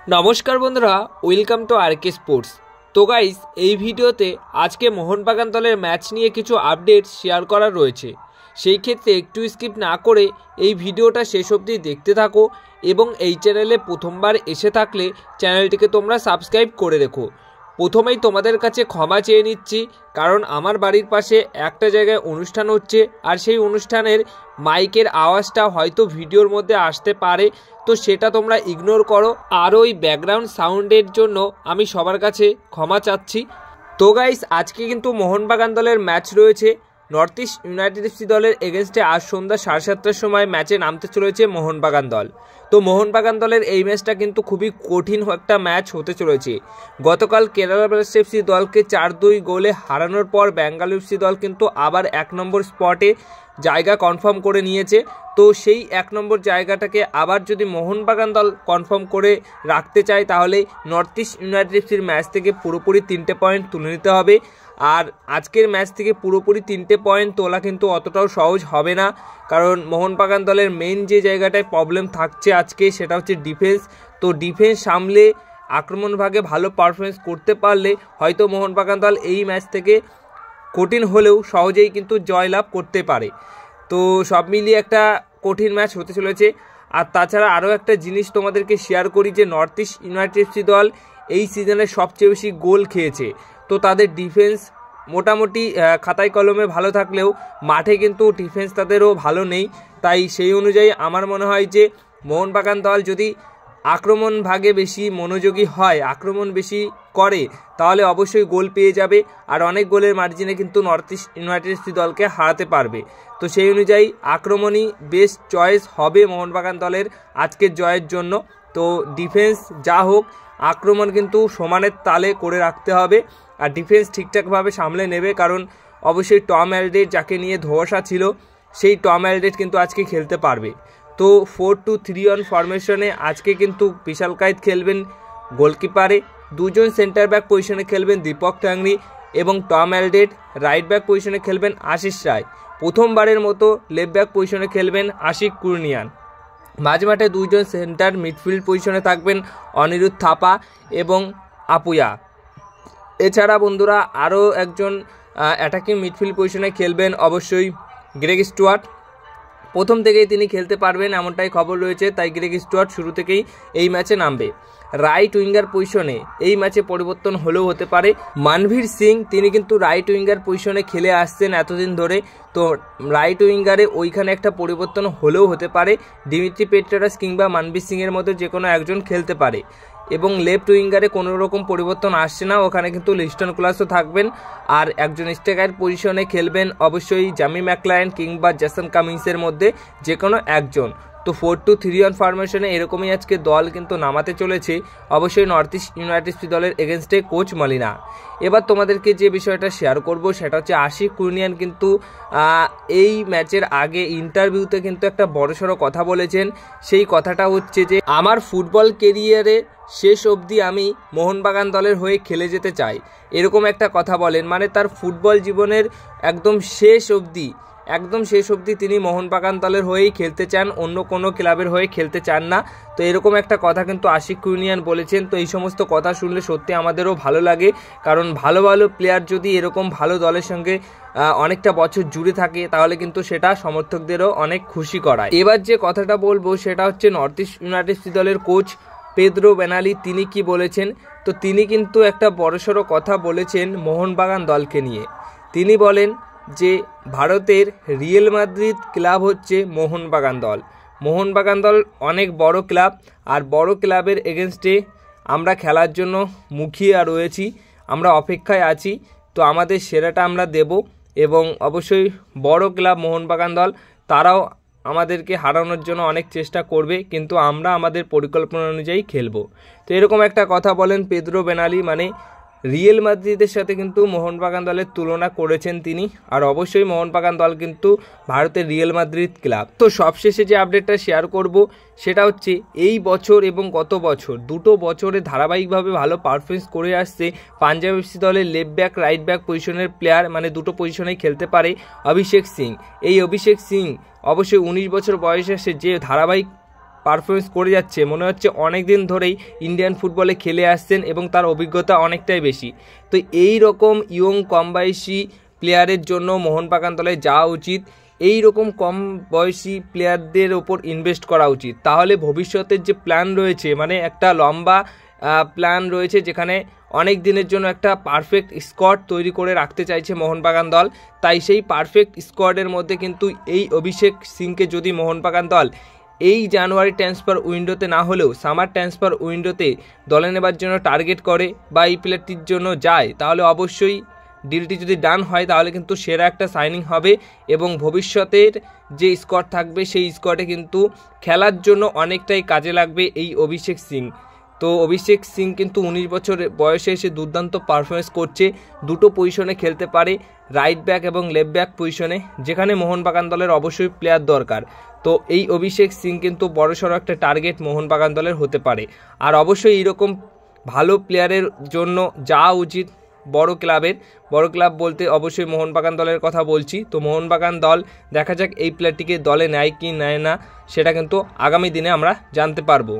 নমস্কার বন্ধুরা, welcome to আরকে sports. তো গাইস, এই ভিডিওতে আজকে মোহনবাগান দলের ম্যাচ নিয়ে কিছু আপডেট শেয়ার করার রয়েছে। সেই ক্ষেত্রে একটু স্কিপ না করে এই ভিডিওটা শেষ অবধি দেখতে থাকো এবং এই চ্যানেলে প্রথমবার এসে থাকলে চ্যানেলটিকে তোমরা সাবস্ক্রাইব করে রেখো। প্রথমেই তোমাদের কাছে ক্ষমা চেয়ে নিচ্ছি, কারণ আমার বাড়ির পাশে একটা জায়গায় অনুষ্ঠান হচ্ছে আর সেই অনুষ্ঠানের মাইকের আওয়াজটা হয়তো ভিডিওর মধ্যে আসতে পারে, তো সেটা তোমরা ইগনোর করো। আর ওই ব্যাকগ্রাউন্ড সাউন্ডের জন্য আমি সবার কাছে ক্ষমা চাচ্ছি। তো গাইস, আজকে কিন্তু মোহনবাগান দলের ম্যাচ রয়েছে নর্থ ইস্ট ইউনাইটেড এফসি দলের এগেনস্টে। আজ সন্ধ্যা 7:30টার সময় ম্যাচে নামতে চলেছে মোহনবাগান দল। তো মোহনবাগান দলের এই ম্যাচটা কিন্তু খুবই কঠিন একটা ম্যাচ হতে চলেছে। গতকাল কেরালা ব্লাস্টার্স এফসি দলকে 4-2 গোলে হারানোর পর বেঙ্গালুরু এফসি দল কিন্তু আবার 1 নম্বর স্পটে জায়গা কনফার্ম করে নিয়েছে। তো সেই 1 নম্বর জায়গাটাকে আবার যদি মোহনবাগান দল কনফার্ম করে রাখতে চায়, তাহলে নর্থ ইস্ট ইউনাইটেড এফসির ম্যাচ থেকে পুরোপুরি 3টে পয়েন্ট তুলে নিতে হবে। আর আজকের ম্যাচ থেকে পুরোপুরি 3টে পয়েন্ট তোলা কিন্তু অতটাও সহজ হবে না, কারণ মোহনবাগান দলের মেইন যে জায়গাটায় প্রবলেম থাকছে আজকে, সেটা হচ্ছে ডিফেন্স। তো ডিফেন্স সামলে আক্রমণ ভাগে ভালো পারফরমেন্স করতে পারলে হয়তো মোহনবাগান দল এই ম্যাচ থেকে কঠিন হলেও সহজেই কিন্তু জয়লাভ করতে পারে। তো সব মিলিয়ে একটা কঠিন ম্যাচ হতে চলেছে। আর তাছাড়া আরও একটা জিনিস তোমাদেরকে শেয়ার করি যে নর্থ ইস্ট ইউনাইটেড এফসি দল এই সিজনে সবচেয়ে বেশি গোল খেয়েছে। তো তাদের ডিফেন্স মোটামুটি খাতায় কলমে ভালো থাকলেও মাঠে কিন্তু ডিফেন্স তাদেরও ভালো নেই। তাই সেই অনুযায়ী আমার মনে হয় যে মোহনবাগান দল যদি আক্রমণ ভাগে বেশি মনোযোগী হয়, আক্রমণ বেশি করে, তাহলে অবশ্যই গোল পেয়ে যাবে আর অনেক গোলের মার্জিনে কিন্তু নর্থ ইস্ট ইউনাইটেড এফসি দলকে হারাতে পারবে। তো সেই অনুযায়ী আক্রমণই বেস্ট চয়েস হবে মোহনবাগান দলের আজকের জয়ের জন্য। তো ডিফেন্স যা হোক, আক্রমণ কিন্তু সমানের তালে করে রাখতে হবে আর ডিফেন্স ঠিকঠাকভাবে সামলে নেবে, কারণ অবশ্যই টম অ্যালডেট যাকে নিয়ে ধোঁয়াশা ছিল, সেই টম অ্যালডেট কিন্তু আজকে খেলতে পারবে। তো 4-2-3-1 ফরমেশনে আজকে কিন্তু বিশাল কায়েত খেলবেন গোলকিপারে, দুজন সেন্টার ব্যাক পজিশনে খেলবেন দীপক টাংরি এবং টম অ্যালডেট, রাইট ব্যাক পজিশনে খেলবেন আশিস রায়, প্রথমবারের মতো লেফট ব্যাক পজিশনে খেলবেন আশিক কুরনিয়ান, মাঝমাঠে দুইজন সেন্টার মিডফিল্ড পজিশনে থাকবেন অনিরুদ্ধ থাপা এবং আপুয়া। এছাড়া বন্ধুরা আরও একজন অ্যাটাকিং মিডফিল্ড পজিশনে খেলবেন অবশ্যই গ্রেগ স্টুয়ার্ট। প্রথম থেকেই তিনি খেলতে পারবেন এমনটাই খবর রয়েছে, তাই গ্রেগ স্টুয়ার্ট শুরু থেকেই এই ম্যাচে নামবে। রাইট উইঙ্গার পজিশনে এই ম্যাচে পরিবর্তন হলেও হতে পারে। মানভীর সিং তিনি কিন্তু রাইট উইঙ্গার পজিশনে খেলে আসছেন এতদিন ধরে, তো রাইট উইঙ্গারে ওইখানে একটা পরিবর্তন হলেও হতে পারে। দিমিত্রি পেট্রাস কিংবা মানভীর সিংয়ের মধ্যে যে কোনো একজন খেলতে পারে। এবং লেফট উইঙ্গারে কোনো রকম পরিবর্তন আসছে না, ওখানে কিন্তু লিস্টন কুলাসও থাকবেন। আর একজন স্ট্রাইকার পজিশনে খেলবেন অবশ্যই জামি ম্যাকলায়ন কিংবা জেসন কামিন্সের মধ্যে যে কোনো একজন। তো 4-2-3-1 ফরমেশনে এরকমই আজকে দল কিন্তু নামাতে চলেছে অবশ্যই নর্থ ইস্ট ইউনাইটেড এফসি দলের এগেনস্টে কোচ মলিনা। এবার তোমাদেরকে যে বিষয়টা শেয়ার করব সেটা হচ্ছে আশিক কুরনিয়ান কিন্তু এই ম্যাচের আগে ইন্টারভিউতে কিন্তু একটা বড়সড় কথা বলেছেন। সেই কথাটা হচ্ছে যে আমার ফুটবল কেরিয়ারে শেষ অবধি আমি মোহনবাগান দলের হয়ে খেলে যেতে চাই, এরকম একটা কথা বলেন। মানে তার ফুটবল জীবনের একদম শেষ অবধি তিনি মোহনবাগান দলের হয়েই খেলতে চান, অন্য কোনো ক্লাবের হয়ে খেলতে চান না। তো এরকম একটা কথা কিন্তু আশিক কুরনিয়ান বলেছেন। তো এই সমস্ত কথা শুনলে সত্যি আমাদেরও ভালো লাগে, কারণ ভালো ভালো প্লেয়ার যদি এরকম ভালো দলের সঙ্গে অনেকটা বছর জুড়ে থাকে, তাহলে কিন্তু সেটা সমর্থকদেরও অনেক খুশি করায়। এবার যে কথাটা বলবো সেটা হচ্ছে নর্থ ইস্ট ইউনাইটেড এফসি দলের কোচ পেদ্রো বেনালি তিনি কি বলেছেন। তো তিনি কিন্তু একটা বড়সড় কথা বলেছেন মোহনবাগান দলকে নিয়ে। তিনি বলেন যে ভারতের রিয়েল মাদ্রিদ ক্লাব হচ্ছে মোহনবাগান দল। মোহনবাগান দল অনেক বড় ক্লাব, আর বড় ক্লাবের এগেনস্টে আমরা খেলার জন্য মুখিয়ে রয়েছি, আমরা অপেক্ষায় আছি। তো আমাদের সেরাটা আমরা দেব এবং অবশ্যই বড় ক্লাব মোহনবাগান দল তারাও আমাদেরকে হারানোর জন্য অনেক চেষ্টা করবে, কিন্তু আমরা আমাদের পরিকল্পনা অনুযায়ী খেলবো। তো এরকম একটা কথা বলেন পেদ্রো বেনালি, মানে রিয়েল মাদ্রিদের সাথে কিন্তু মোহনবাগান দলের তুলনা করেছেন তিনি। আর অবশ্যই মোহনবাগান দল কিন্তু ভারতের রিয়েল মাদ্রিদ ক্লাব। তো সবশেষে যে আপডেটটা শেয়ার করব সেটা হচ্ছে এই বছর এবং গত বছর দুটো বছরে ধারাবাহিকভাবে ভালো পারফরমেন্স করে আসছে পাঞ্জাব এফসি দলের লেফট ব্যাক রাইট ব্যাক পজিশনের প্লেয়ার, মানে দুটো পজিশনেই খেলতে পারে অভিষেক সিং। এই অভিষেক সিং অবশ্যই 19 বছর বয়সে সে যে ধারাবাহিক পারফরমেন্স করে যাচ্ছে, মনে হচ্ছে অনেক দিন ধরেই ইন্ডিয়ান ফুটবলে খেলে আসছেন এবং তার অভিজ্ঞতা অনেকটাই বেশি। তো এই রকম ইয়ং কম বয়সী প্লেয়ারের জন্য মোহনবাগান দলে যাওয়া উচিত, এই রকম কম বয়সী প্লেয়ারদের ওপর ইনভেস্ট করা উচিত। তাহলে ভবিষ্যতের যে প্ল্যান রয়েছে, মানে একটা লম্বা প্ল্যান রয়েছে যেখানে অনেক দিনের জন্য একটা পারফেক্ট স্কোয়াড তৈরি করে রাখতে চাইছে মোহনবাগান দল। তাই সেই পারফেক্ট স্কোয়াডের মধ্যে কিন্তু এই অভিষেক সিংকে যদি মোহনবাগান দল এই জানুয়ারি ট্রান্সফার উইন্ডোতে না হলেও সামার ট্রান্সফার উইন্ডোতে দলে নেবার জন্য টার্গেট করে বা এই প্লেয়ারটির জন্য যায়, তাহলে অবশ্যই ডিলটি যদি ডান হয় তাহলে কিন্তু সেরা একটা সাইনিং হবে এবং ভবিষ্যতের যে স্কোয়াড থাকবে সেই স্কোয়াডে কিন্তু খেলার জন্য অনেকটাই কাজে লাগবে এই অভিষেক সিং। তো অভিষেক সিং কিন্তু 19 বছর বয়সে এসে দুর্দান্ত পারফরমেন্স করছে, দুটো পজিশনে খেলতে পারে, রাইট ব্যাক এবং লেফট ব্যাক পজিশনে, যেখানে মোহনবাগান দলের অবশ্যই প্লেয়ার দরকার। তো এই অভিষেক সিং কিন্তু বড়সড় একটা টার্গেট মোহনবাগান দলের হতে পারে। আর অবশ্যই এইরকম ভালো প্লেয়ারের জন্য যাওয়া উচিত বড় ক্লাবের। বড় ক্লাব বলতে অবশ্যই মোহনবাগান দলের কথা বলছি। তো মোহনবাগান দল দেখা যাক এই প্লেয়ারটিকে দলে নেয় কি নেয় না, সেটা কিন্তু আগামী দিনে আমরা জানতে পারবো।